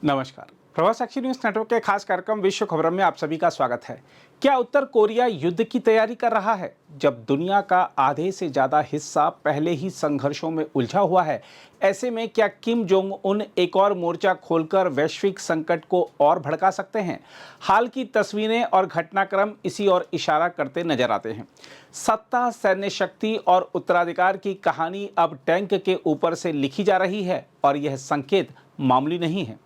नमस्कार। प्रभात साक्षी news network के खास कार्यक्रम विश्व खबरों में आप सभी का स्वागत है। क्या उत्तर कोरिया युद्ध की तैयारी कर रहा है? जब दुनिया का आधे से ज्यादा हिस्सा पहले ही संघर्षों में उलझा हुआ है, ऐसे में क्या किम जोंग उन एक और मोर्चा खोलकर वैश्विक संकट को और भड़का सकते हैं? हाल की तस्वीरें और घटनाक्रम इसी ओर इशारा करते नजर आते हैं। सत्ता, सैन्य शक्ति और उत्तराधिकार की कहानी अब टैंक के ऊपर से लिखी जा रही है और यह संकेत मामूली नहीं है।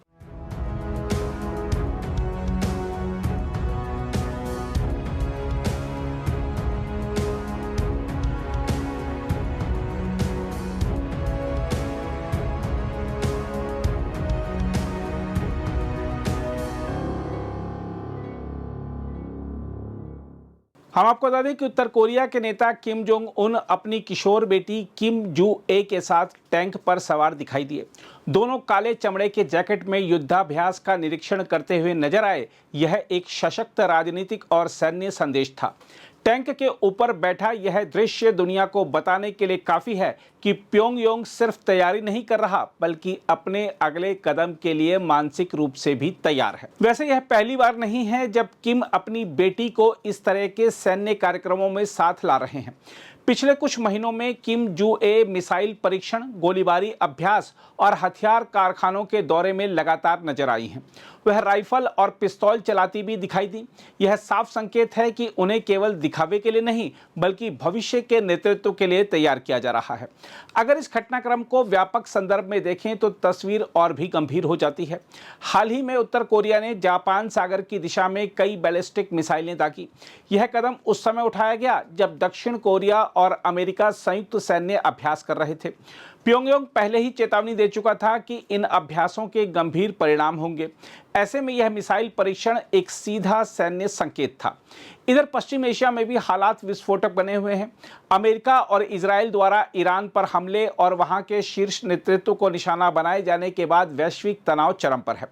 हम आपको बता दें कि उत्तर कोरिया के नेता किम जोंग उन अपनी किशोर बेटी किम जू ए के साथ टैंक पर सवार दिखाई दिए। दोनों काले चमड़े के जैकेट में युद्धाभ्यास का निरीक्षण करते हुए नजर आए। यह एक सशक्त राजनीतिक और सैन्य संदेश था। टैंक के ऊपर बैठा यह दृश्य दुनिया को बताने के लिए काफी है कि प्योंगयांग सिर्फ तैयारी नहीं कर रहा, बल्कि अपने अगले कदम के लिए मानसिक रूप से भी तैयार है। वैसे यह पहली बार नहीं है जब किम अपनी बेटी को इस तरह के सैन्य कार्यक्रमों में साथ ला रहे हैं। पिछले कुछ महीनों में किम जू ए मिसाइल परीक्षण, गोलीबारी अभ्यास और हथियार कारखानों के दौरे में लगातार नजर आई हैं। वह राइफल और पिस्तौल चलाती भी दिखाई दी। यह साफ संकेत है कि उन्हें केवल दिखावे के लिए नहीं, बल्कि भविष्य के नेतृत्व के लिए तैयार किया जा रहा है। अगर इस घटनाक्रम को व्यापक संदर्भ में देखें तो तस्वीर और भी गंभीर हो जाती है। हाल ही में उत्तर कोरिया ने जापान सागर की दिशा में कई बैलिस्टिक मिसाइलें दागी। यह कदम उस समय उठाया गया जब दक्षिण कोरिया और अमेरिका संयुक्त सैन्य अभ्यास कर रहे थे। प्योंगयांग पहले ही चेतावनी दे चुका था कि इन अभ्यासों के गंभीर परिणाम होंगे। ऐसे में यह मिसाइल परीक्षण एक सीधा सैन्य संकेत था। इधर पश्चिम एशिया में भी हालात विस्फोटक बने हुए हैं। अमेरिका और इजराइल द्वारा ईरान पर हमले और वहां के शीर्ष नेतृत्व को निशाना बनाए जाने के बाद वैश्विक तनाव चरम पर है।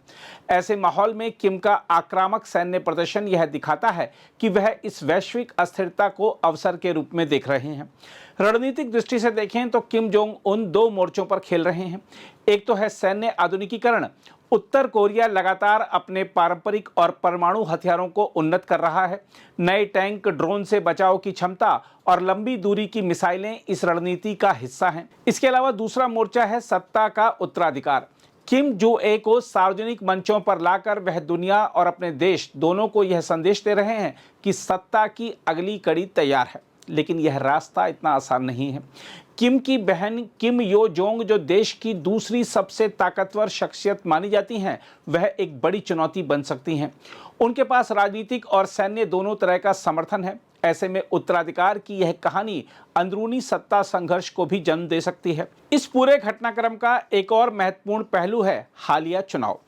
ऐसे माहौल में किम का आक्रामक सैन्य प्रदर्शन यह दिखाता है कि वह इस वैश्विक अस्थिरता को अवसर के रूप में देख रहे हैं। रणनीतिक दृष्टि से देखें तो किम जोंग उन दो मोर्चों पर खेल रहे हैं। एक तो है सैन्य आधुनिकीकरण। उत्तर कोरिया लगातार अपने पारंपरिक और परमाणु हथियारों को उन्नत कर रहा है। नए टैंक, ड्रोन से बचाव की क्षमता और लंबी दूरी की मिसाइलें इस रणनीति का हिस्सा हैं। इसके अलावा दूसरा मोर्चा है सत्ता का उत्तराधिकार। किम जो ए को सार्वजनिक मंचों पर लाकर वह दुनिया और अपने देश दोनों को यह संदेश दे रहे हैं कि सत्ता की अगली कड़ी तैयार है। लेकिन यह रास्ता इतना आसान नहीं है। किम की बहन किम यो जोंग, जो देश की दूसरी सबसे ताकतवर शख्सियत मानी जाती हैं, वह एक बड़ी चुनौती बन सकती हैं। उनके पास राजनीतिक और सैन्य दोनों तरह का समर्थन है। ऐसे में उत्तराधिकार की यह कहानी अंदरूनी सत्ता संघर्ष को भी जन्म दे सकती है। इस पूरे घटनाक्रम का एक और महत्वपूर्ण पहलू है हालिया चुनाव।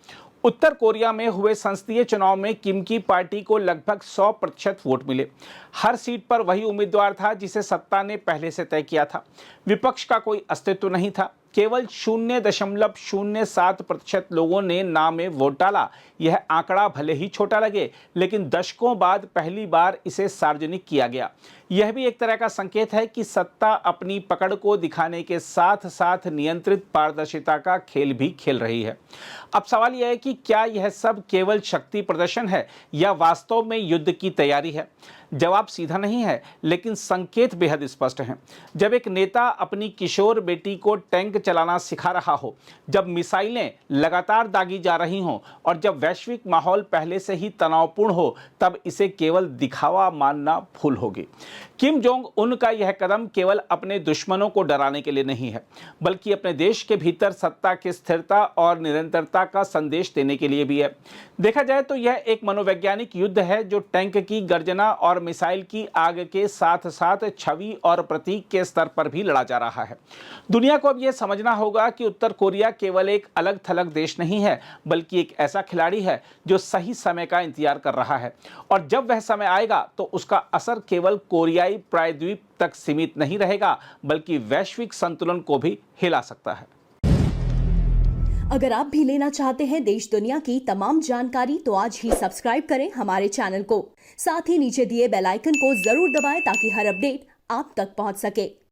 उत्तर कोरिया में हुए संसदीय चुनाव में किम की पार्टी को लगभग 100% वोट मिले। हर सीट पर वही उम्मीदवार था जिसे सत्ता ने पहले से तय किया था। विपक्ष का कोई अस्तित्व नहीं था। केवल 0.07% लोगों ने ना में वोट डाला। यह आंकड़ा भले ही छोटा लगे, लेकिन दशकों बाद पहली बार इसे सार्वजनिक किया गया। यह भी एक तरह का संकेत है कि सत्ता अपनी पकड़ को दिखाने के साथ साथ नियंत्रित पारदर्शिता का खेल भी खेल रही है। अब सवाल यह है कि क्या यह सब केवल शक्ति प्रदर्शन है या वास्तव में युद्ध की तैयारी है? जवाब सीधा नहीं है, लेकिन संकेत बेहद स्पष्ट हैं। जब एक नेता अपनी किशोर बेटी को टैंक चलाना सिखा रहा हो, जब मिसाइलें लगातार दागी जा रही हों और जब वैश्विक माहौल पहले से ही तनावपूर्ण हो, तब इसे केवल दिखावा मानना भूल होगी। किम जोंग उन का यह कदम केवल अपने दुश्मनों को डराने के लिए नहीं है, बल्कि अपने देश के भीतर सत्ता की स्थिरता और निरंतरता का संदेश देने के लिए भी है। देखा जाए तो यह एक मनोवैज्ञानिक युद्ध है जो टैंक की गर्जना और मिसाइल की आग के साथ साथ छवि और प्रतीक के स्तर पर भी लड़ा जा रहा है। दुनिया को अब यह समझना होगा कि उत्तर कोरिया केवल एक अलग थलग देश नहीं है, बल्कि एक ऐसा खिलाड़ी है जो सही समय का इंतजार कर रहा है। और जब वह समय आएगा तो उसका असर केवल कोरियाई प्रायद्वीप तक सीमित नहीं रहेगा, बल्कि वैश्विक संतुलन को भी हिला सकता है। अगर आप भी लेना चाहते हैं देश दुनिया की तमाम जानकारी, तो आज ही सब्सक्राइब करें हमारे चैनल को। साथ ही नीचे दिए बेल आइकन को जरूर दबाएं ताकि हर अपडेट आप तक पहुंच सके।